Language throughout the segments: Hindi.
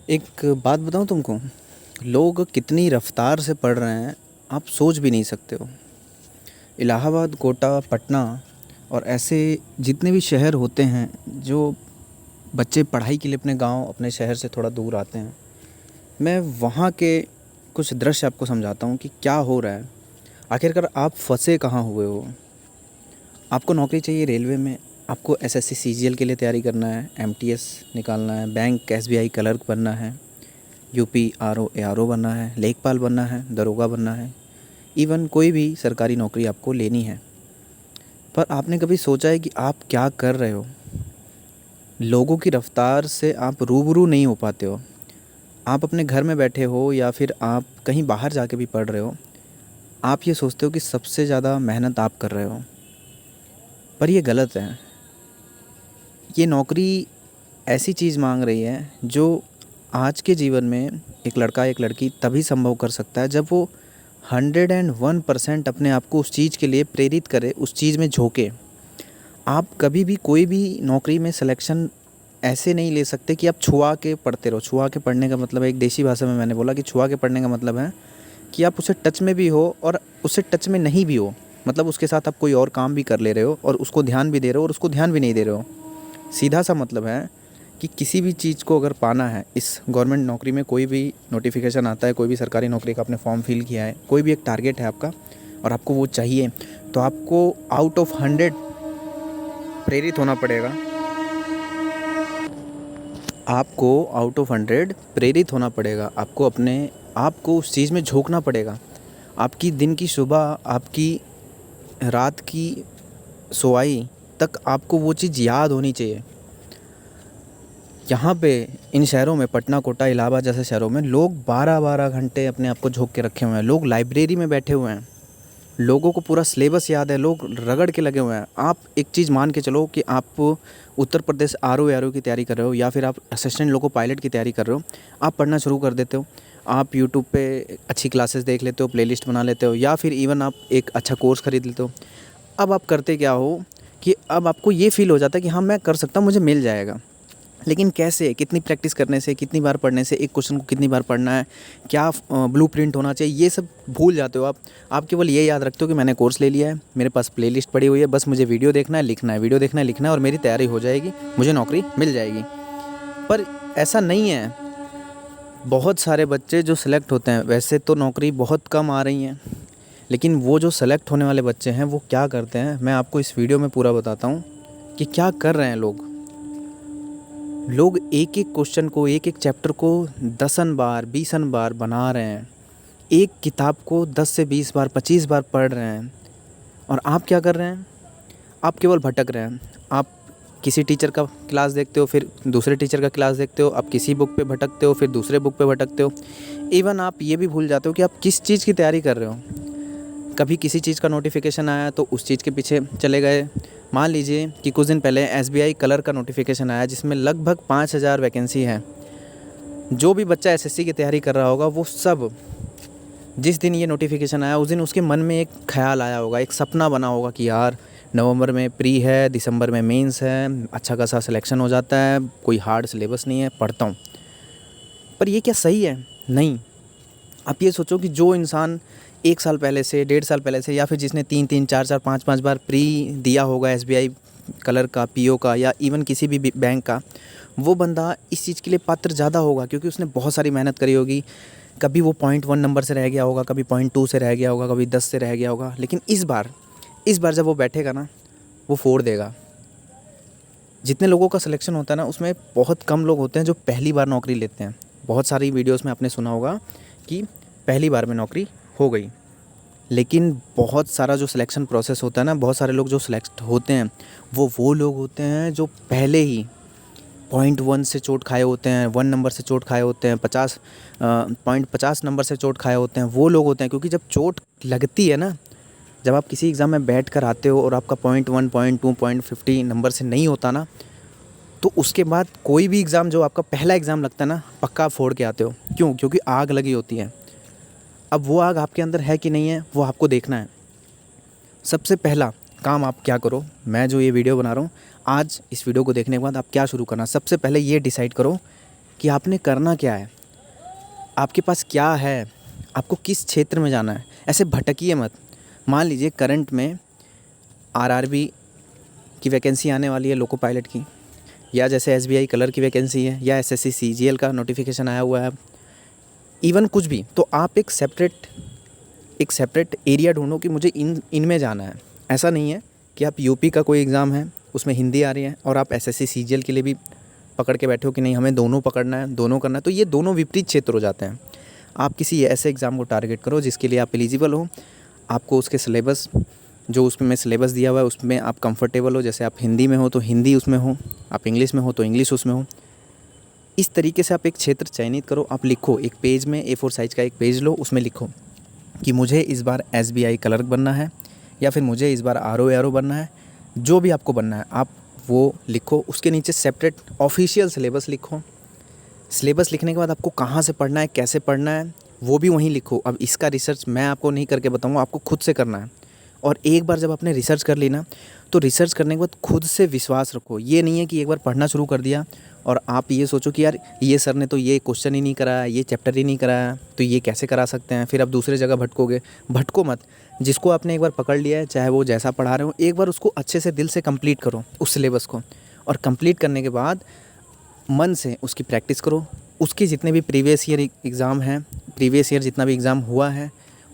एक बात बताऊँ तुमको, लोग कितनी रफ्तार से पढ़ रहे हैं, आप सोच भी नहीं सकते हो। इलाहाबाद, कोटा, पटना और ऐसे जितने भी शहर होते हैं, जो बच्चे पढ़ाई के लिए अपने गांव, अपने शहर से थोड़ा दूर आते हैं, मैं वहाँ के कुछ दृश्य आपको समझाता हूँ कि क्या हो रहा है। आखिरकार आप फँसे कहाँ हुए हो। आपको नौकरी चाहिए रेलवे में, आपको एसएससी सीजीएल के लिए तैयारी करना है, एमटीएस निकालना है, बैंक एसबीआई क्लर्क बनना है, यूपी आरओ एआरओ बनना है, लेखपाल बनना है, दरोगा बनना है, इवन कोई भी सरकारी नौकरी आपको लेनी है। पर आपने कभी सोचा है कि आप क्या कर रहे हो? लोगों की रफ्तार से आप रूबरू नहीं हो पाते हो। आप अपने घर में बैठे हो या फिर आप कहीं बाहर जाके भी पढ़ रहे हो, आप ये सोचते हो कि सबसे ज़्यादा मेहनत आप कर रहे हो, पर ये गलत है। ये नौकरी ऐसी चीज़ मांग रही है जो आज के जीवन में एक लड़का एक लड़की तभी संभव कर सकता है जब वो 101% अपने आप को उस चीज़ के लिए प्रेरित करे, उस चीज़ में झोंके। आप कभी भी कोई भी नौकरी में सिलेक्शन ऐसे नहीं ले सकते कि आप छुआ के पढ़ते रहो। छुआ के पढ़ने का मतलब है, एक देसी भाषा में मैंने बोला कि छुआ के पढ़ने का मतलब है कि आप उसे टच में भी हो और उससे टच में नहीं भी हो, मतलब उसके साथ आप कोई और काम भी कर ले रहे हो और उसको ध्यान भी दे रहे हो और उसको ध्यान भी नहीं दे रहे हो। सीधा सा मतलब है कि किसी भी चीज़ को अगर पाना है, इस गवर्नमेंट नौकरी में कोई भी नोटिफिकेशन आता है, कोई भी सरकारी नौकरी का आपने फॉर्म फिल किया है, कोई भी एक टारगेट है आपका और आपको वो चाहिए, तो आपको आउट ऑफ 100 प्रेरित होना पड़ेगा। आपको आउट ऑफ 100 प्रेरित होना पड़ेगा। आपको अपने आप को उस चीज़ में झोंकना पड़ेगा। आपकी दिन की सुबह, आपकी रात की सोई तक आपको वो चीज़ याद होनी चाहिए। यहाँ पे इन शहरों में, पटना, कोटा, इलाहाबाद जैसे शहरों में, लोग 12-12 घंटे अपने आप को झोंक के रखे हुए हैं। लोग लाइब्रेरी में बैठे हुए हैं, लोगों को पूरा सिलेबस याद है, लोग रगड़ के लगे हुए हैं। आप एक चीज़ मान के चलो कि आप उत्तर प्रदेश आरओ एआरओ की तैयारी कर रहे हो या फिर आप असिस्टेंट लोको पायलट की तैयारी कर रहे हो, आप पढ़ना शुरू कर देते हो। आप यूट्यूब पे अच्छी क्लासेस देख लेते हो, प्लेलिस्ट बना लेते हो, या फिर इवन आप एक अच्छा कोर्स खरीद लेते हो। अब आप करते क्या हो कि अब आपको ये फ़ील हो जाता है कि हाँ, मैं कर सकता हूँ, मुझे मिल जाएगा। लेकिन कैसे, कितनी प्रैक्टिस करने से, कितनी बार पढ़ने से, एक क्वेश्चन को कितनी बार पढ़ना है, क्या ब्लूप्रिंट होना चाहिए, ये सब भूल जाते हो आप। आप केवल ये याद रखते हो कि मैंने कोर्स ले लिया है, मेरे पास प्लेलिस्ट पड़ी हुई है, बस मुझे वीडियो देखना है, लिखना है, वीडियो देखना है, लिखना है और मेरी तैयारी हो जाएगी, मुझे नौकरी मिल जाएगी। पर ऐसा नहीं है। बहुत सारे बच्चे जो सेलेक्ट होते हैं, वैसे तो नौकरी बहुत कम आ रही हैं, लेकिन वो जो सेलेक्ट होने वाले बच्चे हैं वो क्या करते हैं, मैं आपको इस वीडियो में पूरा बताता हूँ कि क्या कर रहे हैं लोग। लोग एक एक क्वेश्चन को, एक एक चैप्टर को 10 बार 20 बार बना रहे हैं। एक किताब को 10 से 20 बार 25 बार पढ़ रहे हैं। और आप क्या कर रहे हैं? आप केवल भटक रहे हैं। आप किसी टीचर का क्लास देखते हो, फिर दूसरे टीचर का क्लास देखते हो, आप किसी बुक पे भटकते हो, फिर दूसरे बुक पे भटकते हो। इवन आप ये भी भूल जाते हो कि आप किस चीज़ की तैयारी कर रहे हो। कभी किसी चीज़ का नोटिफिकेशन आया तो उस चीज़ के पीछे चले गए। मान लीजिए कि कुछ दिन पहले एसबीआई क्लर्क का नोटिफिकेशन आया जिसमें लगभग 5000 वैकेंसी है। जो भी बच्चा एसएससी की तैयारी कर रहा होगा वो सब, जिस दिन ये नोटिफिकेशन आया उस दिन उसके मन में एक ख़्याल आया होगा, एक सपना बना होगा कि यार नवंबर में प्री है, दिसंबर में मेंस है, अच्छा खासा सिलेक्शन हो जाता है, कोई हार्ड सिलेबस नहीं है, पढ़ता हूँ। पर ये क्या सही है? नहीं। आप ये सोचो कि जो इंसान 1 साल पहले से, 1.5 साल पहले से, या फिर जिसने 3-3, 4-4, 5-5 बार प्री दिया होगा एसबीआई क्लर्क का, पीओ का, या इवन किसी भी बैंक का, वो बंदा इस चीज़ के लिए पात्र ज़्यादा होगा क्योंकि उसने बहुत सारी मेहनत करी होगी। कभी वो 0.1 नंबर से रह गया होगा, कभी 0.2 से रह गया होगा, कभी 10 से रह गया होगा। लेकिन इस बार जब वो बैठेगा ना, वो फोड़ देगा। जितने लोगों का सिलेक्शन होता है ना, उसमें बहुत कम लोग होते हैं जो पहली बार नौकरी लेते हैं। बहुत सारी वीडियोस में आपने सुना होगा कि पहली बार में नौकरी हो गई। लेकिन बहुत सारा जो सिलेक्शन प्रोसेस होता है ना, बहुत सारे लोग जो सिलेक्ट होते हैं वो लोग होते हैं जो पहले ही 0.1 से चोट खाए होते हैं, 1 नंबर से चोट खाए होते हैं, 50 नंबर से चोट खाए होते हैं। वो लोग होते हैं, क्योंकि जब चोट लगती है ना, जब आप किसी एग्ज़ाम में बैठ कर आते हो और आपका 0.1, 0.2, 0.50 नंबर से नहीं होता ना, तो उसके बाद कोई भी एग्ज़ाम, जो आपका पहला एग्ज़ाम लगता है ना, पक्का आप फोड़ के आते हो। क्यों? क्योंकि आग लगी होती है। अब वो आग आपके अंदर है कि नहीं है, वो आपको देखना है। सबसे पहला काम आप क्या करो, मैं जो ये वीडियो बना रहा हूँ, आज इस वीडियो को देखने के बाद आप क्या शुरू करना, सबसे पहले ये डिसाइड करो कि आपने करना क्या है, आपके पास क्या है, आपको किस क्षेत्र में जाना है। ऐसे भटकिए मत। मान लीजिए करंट में आरआरबी की वैकेंसी आने वाली है लोको पायलट की, या जैसे एसबीआई कलर की वैकेंसी है, या एसएससी सीजीएल का नोटिफिकेशन आया हुआ है, इवन कुछ भी, तो आप एक सेपरेट एरिया ढूंढो कि मुझे इनमें जाना है। ऐसा नहीं है कि आप यूपी का कोई एग्ज़ाम है उसमें हिंदी आ रही है और आप एसएससी सीजीएल के लिए भी पकड़ के बैठे हो कि नहीं हमें दोनों पकड़ना है, दोनों करना है, तो ये दोनों विपरीत क्षेत्र हो जाते हैं। आप किसी ऐसे एग्ज़ाम को टारगेट करो जिसके लिए आप एलिजिबल हो, आपको उसके सिलेबस, जो उसमें सिलेबस दिया हुआ है उसमें आप कंफर्टेबल हो। जैसे आप हिंदी में हो तो हिंदी उसमें हो, आप इंग्लिश में हो तो इंग्लिश उसमें हो। इस तरीके से आप एक क्षेत्र चयनित करो, आप लिखो एक पेज में, A4 साइज़ का एक पेज लो, उसमें लिखो कि मुझे इस बार एसबीआई क्लर्क बनना है, या फिर मुझे इस बार आरओ बनना है। जो भी आपको बनना है आप वो लिखो। उसके नीचे सेपरेट ऑफिशियल सिलेबस लिखो। सिलेबस लिखने के बाद आपको कहाँ से पढ़ना है, कैसे पढ़ना है, वो भी वहीं लिखो। अब इसका रिसर्च मैं आपको नहीं करके बताऊँगा, आपको खुद से करना है। और एक बार जब आपने रिसर्च कर ली ना, तो रिसर्च करने के बाद खुद से विश्वास रखो। ये नहीं है कि एक बार पढ़ना शुरू कर दिया और आप ये सोचो कि यार ये सर ने तो ये क्वेश्चन ही नहीं कराया, ये चैप्टर ही नहीं कराया, तो ये कैसे करा सकते हैं। फिर आप दूसरी जगह भटकोगे। भटको मत। जिसको आपने एक बार पकड़ लिया है, चाहे वो जैसा पढ़ा रहे हो, एक बार उसको अच्छे से दिल से कंप्लीट करो उस सिलेबस को। और कंप्लीट करने के बाद मन से उसकी प्रैक्टिस करो। उसके जितने भी प्रीवियस ईयर एग्ज़ाम हैं, प्रीवियस ईयर जितना भी एग्ज़ाम हुआ है,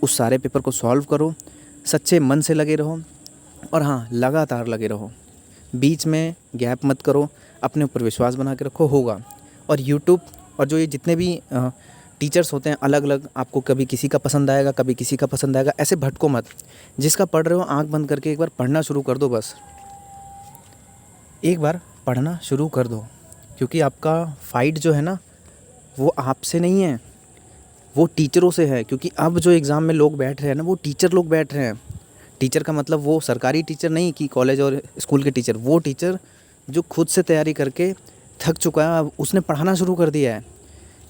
उस सारे पेपर को सॉल्व करो। सच्चे मन से लगे रहो और हाँ, लगातार लगे रहो। बीच में गैप मत करो। अपने ऊपर विश्वास बना के रखो, होगा। और यूट्यूब और जो ये जितने भी टीचर्स होते हैं अलग अलग, आपको कभी किसी का पसंद आएगा, कभी किसी का पसंद आएगा। ऐसे भटको मत। जिसका पढ़ रहे हो आंख बंद करके एक बार पढ़ना शुरू कर दो। बस एक बार पढ़ना शुरू कर दो, क्योंकि आपका फ़ाइट जो है ना, वो आपसे नहीं है, वो टीचरों से है। क्योंकि अब जो एग्ज़ाम में लोग बैठ रहे हैं ना, वो टीचर लोग बैठ रहे हैं। टीचर का मतलब वो सरकारी टीचर नहीं कि कॉलेज और स्कूल के टीचर, वो टीचर जो खुद से तैयारी करके थक चुका है, अब उसने पढ़ाना शुरू कर दिया है।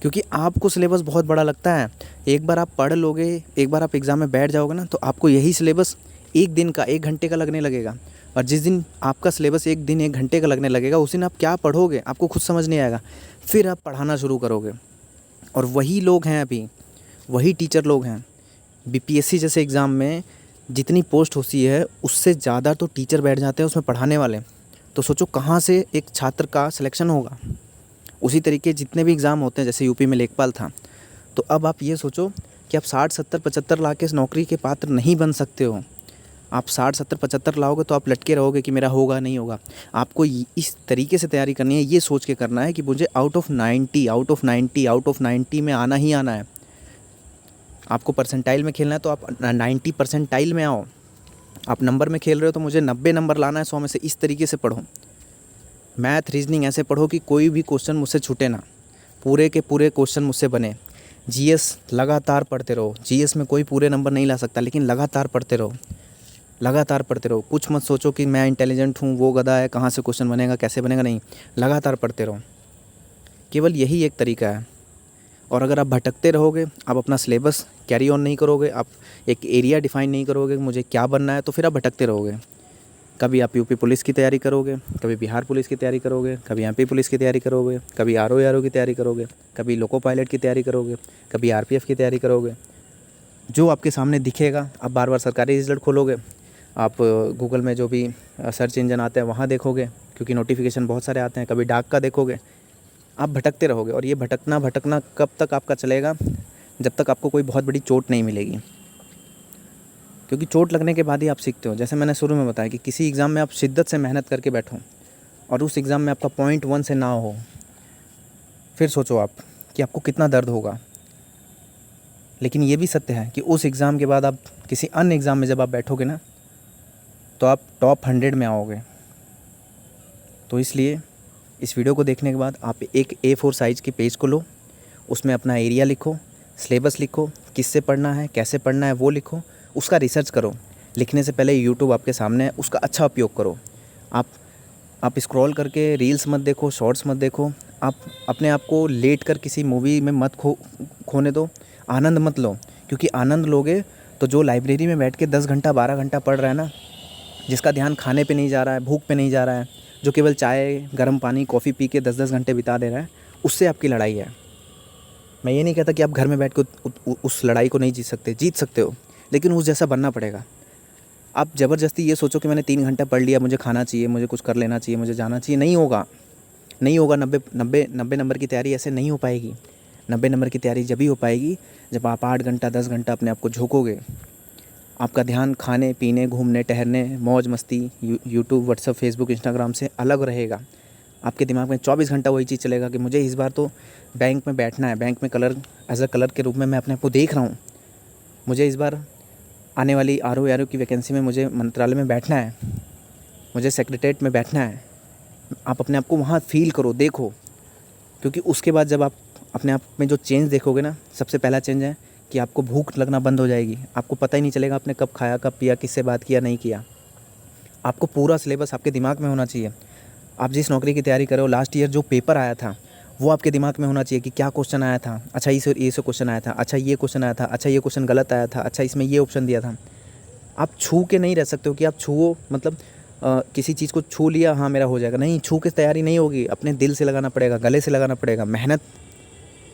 क्योंकि आपको सिलेबस बहुत बड़ा लगता है। एक बार आप पढ़ लोगे, एक बार आप एग्ज़ाम में बैठ जाओगे ना, तो आपको यही सिलेबस एक दिन का, 1 घंटे का लगने लगेगा। और जिस दिन आपका सिलेबस एक दिन 1 घंटे का लगने लगेगा, उस दिन आप क्या पढ़ोगे आपको खुद समझ नहीं आएगा। फिर आप पढ़ाना शुरू करोगे। और वही लोग हैं, अभी वही टीचर लोग हैं। बीपीएससी जैसे एग्ज़ाम में जितनी पोस्ट होती है उससे ज़्यादा तो टीचर बैठ जाते हैं उसमें पढ़ाने वाले। तो सोचो कहाँ से एक छात्र का सिलेक्शन होगा। उसी तरीके जितने भी एग्ज़ाम होते हैं, जैसे यूपी में लेखपाल था, तो अब आप ये सोचो कि आप 60, 70, 75 लाख के इस नौकरी के पात्र नहीं बन सकते हो। आप 60, 70, 75 लाओगे तो आप लटके रहोगे कि मेरा होगा नहीं होगा। आपको इस तरीके से तैयारी करनी है, ये सोच के करना है कि मुझे आउट ऑफ 90 में आना ही आना है। आपको परसेंटाइल में खेलना है तो आप 90 परसेंटाइल में आओ। आप नंबर में खेल रहे हो तो मुझे 90 नंबर लाना है 100 में से। इस तरीके से पढ़ो। मैथ रीजनिंग ऐसे पढ़ो कि कोई भी क्वेश्चन मुझसे छूटे ना, पूरे के पूरे क्वेश्चन मुझसे बने। जीएस लगातार पढ़ते रहो। जीएस में कोई पूरे नंबर नहीं ला सकता, लेकिन लगातार पढ़ते रहो, लगातार पढ़ते रहो। कुछ मत सोचो कि मैं इंटेलिजेंट हूँ, वो गधा है, कहाँ से क्वेश्चन बनेगा, कैसे बनेगा, नहीं, लगातार पढ़ते रहो। केवल यही एक तरीका है। और अगर आप भटकते रहोगे, आप अपना सिलेबस कैरी ऑन नहीं करोगे, आप एक एरिया डिफाइन नहीं करोगे कि मुझे क्या बनना है, तो फिर आप भटकते रहोगे। कभी आप यूपी पुलिस की तैयारी करोगे, कभी बिहार पुलिस की तैयारी करोगे, कभी एमपी पुलिस की तैयारी करोगे, कभी आरओ की तैयारी करोगे, कभी लोको पायलट की तैयारी करोगे, कभी आरपीएफ की तैयारी करोगे। जो आपके सामने दिखेगा, आप बार बार सरकारी रिजल्ट खोलोगे, आप गूगल में जो भी सर्च इंजन आते हैं वहाँ देखोगे, क्योंकि नोटिफिकेशन बहुत सारे आते हैं, कभी डाक का देखोगे। आप भटकते रहोगे। और ये भटकना कब तक आपका चलेगा? जब तक आपको कोई बहुत बड़ी चोट नहीं मिलेगी। क्योंकि चोट लगने के बाद ही आप सीखते हो। जैसे मैंने शुरू में बताया कि किसी एग्ज़ाम में आप शिद्दत से मेहनत करके बैठो और उस एग्ज़ाम में आपका 0.1 से ना हो, फिर सोचो आप कि आपको कितना दर्द होगा। लेकिन ये भी सत्य है कि उस एग्ज़ाम के बाद आप किसी अन्य एग्ज़ाम में जब आप बैठोगे ना, तो आप टॉप 100 में आओगे। तो इसलिए इस वीडियो को देखने के बाद आप एक A4 साइज़ के पेज को लो, उसमें अपना एरिया लिखो, सिलेबस लिखो, किससे पढ़ना है, कैसे पढ़ना है वो लिखो, उसका रिसर्च करो। लिखने से पहले यूट्यूब आपके सामने है, उसका अच्छा उपयोग करो। आप स्क्रॉल करके रील्स मत देखो, शॉर्ट्स मत देखो। आप अपने आप को लेट कर किसी मूवी में मत खोने दो, आनंद मत लो। क्योंकि आनंद लोगे तो जो लाइब्रेरी में बैठ के 10 घंटा 12 घंटा पढ़ रहा है ना, जिसका ध्यान खाने पे नहीं जा रहा है, भूख पे नहीं जा रहा है, जो केवल चाय, गर्म पानी, कॉफ़ी पी के 10-10 घंटे बिता दे रहा है, उससे आपकी लड़ाई है। मैं ये नहीं कहता कि आप घर में बैठ के उस लड़ाई को नहीं जीत सकते हो, लेकिन उस जैसा बनना पड़ेगा। आप ज़बरदस्ती ये सोचो कि मैंने 3 घंटा पढ़ लिया, मुझे खाना चाहिए, मुझे कुछ कर लेना चाहिए, मुझे जाना चाहिए, नहीं होगा, नहीं होगा। 90 नंबर की तैयारी ऐसे नहीं हो पाएगी। 90 नंबर की तैयारी जब ही हो पाएगी जब आप 8 घंटा 10 घंटा अपने आप को झोंकोगे। आपका ध्यान खाने पीने घूमने टहलने मौज मस्ती यूट्यूब व्हाट्सअप फेसबुक इंस्टाग्राम से अलग रहेगा। आपके दिमाग में 24 घंटा वही चीज़ चलेगा कि मुझे इस बार तो बैंक में बैठना है, बैंक में कलर एज अ कलर के रूप में मैं अपने आप को देख रहा हूँ। मुझे इस बार आने वाली RO की वैकेंसी में मुझे मंत्रालय में बैठना है, मुझे सेक्रेटरीट में बैठना है। आप अपने आप को वहाँ फ़ील करो, देखो, क्योंकि उसके बाद जब आप अपने आप में जो चेंज देखोगे ना, सबसे पहला चेंज है कि आपको भूख लगना बंद हो जाएगी। आपको पता ही नहीं चलेगा आपने कब खाया, कब पिया, किससे बात किया, नहीं किया। आपको पूरा सिलेबस आपके दिमाग में होना चाहिए। आप जिस नौकरी की तैयारी कर रहे हो, लास्ट ईयर जो पेपर आया था वो आपके दिमाग में होना चाहिए कि क्या क्वेश्चन आया था, अच्छा ये से क्वेश्चन आया था, अच्छा ये क्वेश्चन आया था, अच्छा ये क्वेश्चन गलत आया था, अच्छा इसमें ये ऑप्शन दिया था। आप छू के नहीं रह सकते हो कि आप छुओ, मतलब किसी चीज़ को छू लिया, हाँ मेरा हो जाएगा, नहीं, छू के तैयारी नहीं होगी। अपने दिल से लगाना पड़ेगा, गले से लगाना पड़ेगा। मेहनत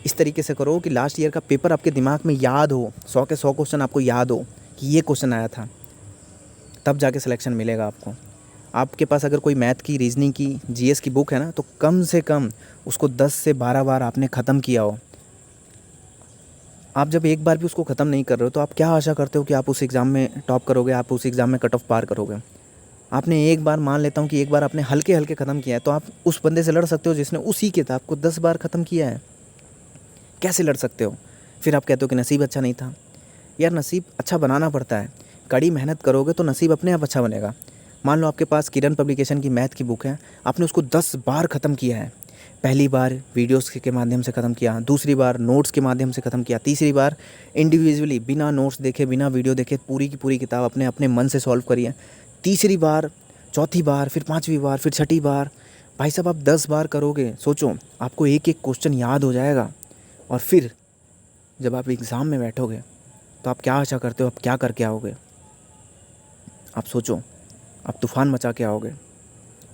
इस तरीके से करो कि लास्ट ईयर का पेपर आपके दिमाग में याद हो, 100 के 100 क्वेश्चन आपको याद हो कि ये क्वेश्चन आया था, तब जाके सिलेक्शन मिलेगा आपको। आपके पास अगर कोई मैथ की, रीजनिंग की, GS की बुक है ना, तो कम से कम उसको 10 से 12 बार आपने ख़त्म किया हो। आप जब एक बार भी उसको ख़त्म नहीं कर रहे हो तो आप क्या आशा करते हो कि आप उस एग्ज़ाम में टॉप करोगे, आप उस एग्ज़ाम में कट ऑफ पार करोगे। आपने एक बार, मान लेता हूँ कि एक बार आपने हल्के हल्के ख़त्म किया है, तो आप उस बंदे से लड़ सकते हो जिसने उसी किताब को 10 बार ख़त्म किया है। कैसे लड़ सकते हो? फिर आप कहते हो कि नसीब अच्छा नहीं था। यार, नसीब अच्छा बनाना पड़ता है। कड़ी मेहनत करोगे तो नसीब अपने आप अच्छा बनेगा। मान लो आपके पास किरण पब्लिकेशन की मैथ की बुक है, आपने उसको 10 बार ख़त्म किया है। पहली बार वीडियोस के माध्यम से ख़त्म किया, दूसरी बार नोट्स के माध्यम से ख़त्म किया, तीसरी बार इंडिविजुअली बिना नोट्स देखे, बिना वीडियो देखे पूरी की पूरी किताब अपने अपने मन से सॉल्व करी है। तीसरी बार, चौथी बार, फिर 5वीं बार, फिर 6ठी बार। भाई साहब, आप 10 बार करोगे, सोचो आपको एक एक क्वेश्चन याद हो जाएगा। और फिर जब आप एग्ज़ाम में बैठोगे तो आप क्या आशा करते हो, आप क्या करके आओगे? आप सोचो, आप तूफ़ान मचा के आओगे।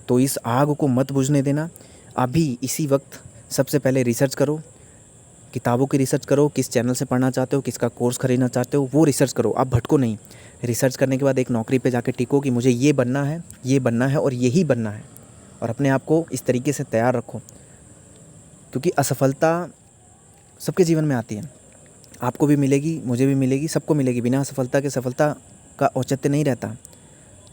तो इस आग को मत बुझने देना। अभी इसी वक्त सबसे पहले रिसर्च करो, किताबों की रिसर्च करो, किस चैनल से पढ़ना चाहते हो, किसका कोर्स खरीदना चाहते हो, वो रिसर्च करो। आप भटको नहीं। रिसर्च करने के बाद एक नौकरी पे जाके टिको कि मुझे ये बनना है, ये बनना है और यही बनना है। और अपने आप को इस तरीके से तैयार रखो, क्योंकि असफलता सबके जीवन में आती है। आपको भी मिलेगी, मुझे भी मिलेगी, सबको मिलेगी। बिना असफलता के सफलता का औचित्य नहीं रहता।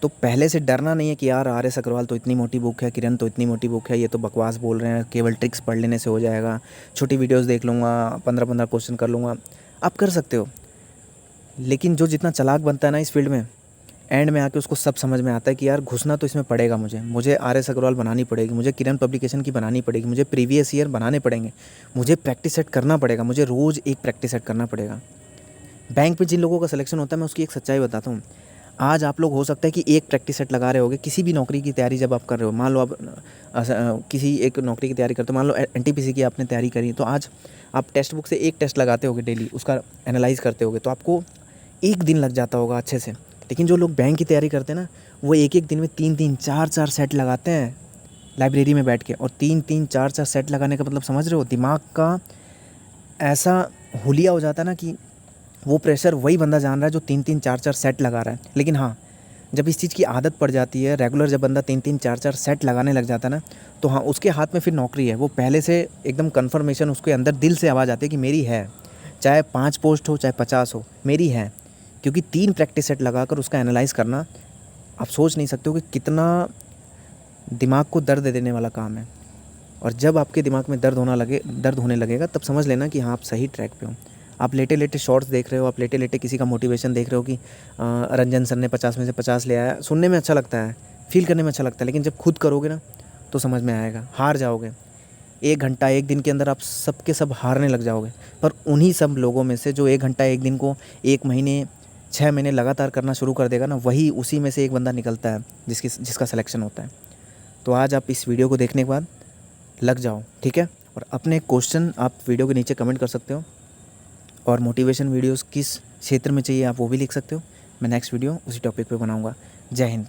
तो पहले से डरना नहीं है कि यार RS अग्रवाल तो इतनी मोटी बुक है, किरण तो इतनी मोटी बुक है, ये तो बकवास बोल रहे हैं, केवल ट्रिक्स पढ़ लेने से हो जाएगा, छोटी वीडियोस देख लूँगा, 15-15 क्वेश्चन कर लूँगा। आप कर सकते हो, लेकिन जो जितना चालाक बनता है ना इस फील्ड में, एंड में आके उसको सब समझ में आता है कि यार घुसना तो इसमें पड़ेगा, मुझे RS अग्रवाल बनानी पड़ेगी, मुझे किरण पब्लिकेशन की बनानी पड़ेगी, मुझे प्रीवियस ईयर बनाने पड़ेंगे, मुझे प्रैक्टिस सेट करना पड़ेगा, मुझे रोज़ एक प्रैक्टिस सेट करना पड़ेगा। बैंक में जिन लोगों का सिलेक्शन होता है, मैं उसकी एक सच्चाई बताता हूँ। आज आप लोग हो सकता है कि एक प्रैक्टिस सेट लगा रहे होगे किसी भी नौकरी की तैयारी जब आप कर रहे हो। मान लो आप किसी एक नौकरी की तैयारी करते हो, मान लो NTPC की आपने तैयारी करी, तो आज आप टेक्स्ट बुक से एक टेस्ट लगाते होगे डेली, उसका एनालाइज़ करते होगे, तो आपको एक दिन लग जाता होगा अच्छे से। लेकिन जो लोग बैंक की तैयारी करते हैं ना, वो एक एक दिन में 3-3 4-4 सेट लगाते हैं लाइब्रेरी में बैठ के। और 3-3 4-4 सेट लगाने का मतलब समझ रहे हो? दिमाग का ऐसा हुलिया हो जाता है ना कि वो प्रेशर वही बंदा जान रहा है जो 3-3 4-4 सेट लगा रहा है। लेकिन हाँ, जब इस चीज़ की आदत पड़ जाती है, रेगुलर जब बंदा 3-3 4-4 सेट लगाने लग जाता है ना, तो हाँ, उसके हाथ में फिर नौकरी है। वो पहले से एकदम कन्फर्मेशन उसके अंदर दिल से आवाज़ आती है कि मेरी है, चाहे 5 पोस्ट हो, चाहे 50 हो, मेरी है। क्योंकि 3 प्रैक्टिस सेट लगाकर उसका एनालाइज़ करना, आप सोच नहीं सकते हो कि कितना दिमाग को दर्द देने वाला काम है। और जब आपके दिमाग में दर्द होने लगेगा, तब समझ लेना कि हाँ, आप सही ट्रैक पे हो। आप लेटे-लेटे शॉर्ट्स देख रहे हो, आप लेटे-लेटे किसी का मोटिवेशन देख रहे हो कि रंजन सर ने 50 में से 50 ले आया। सुनने में अच्छा लगता है, फ़ील करने में अच्छा लगता है, लेकिन जब खुद करोगे ना तो समझ में आएगा, हार जाओगे। 1 घंटा 1 दिन के अंदर आप सब के सब हारने लग जाओगे। पर उन्हीं सब लोगों में से जो 1 घंटा 1 दिन को 1 महीने 6 महीने लगातार करना शुरू कर देगा ना, वही उसी में से एक बंदा निकलता है जिसका सिलेक्शन होता है। तो आज आप इस वीडियो को देखने के बाद लग जाओ, ठीक है? और अपने क्वेश्चन आप वीडियो के नीचे कमेंट कर सकते हो, और मोटिवेशन वीडियोस किस क्षेत्र में चाहिए आप वो भी लिख सकते हो। मैं नेक्स्ट वीडियो उसी टॉपिक पे बनाऊंगा। जय हिंद।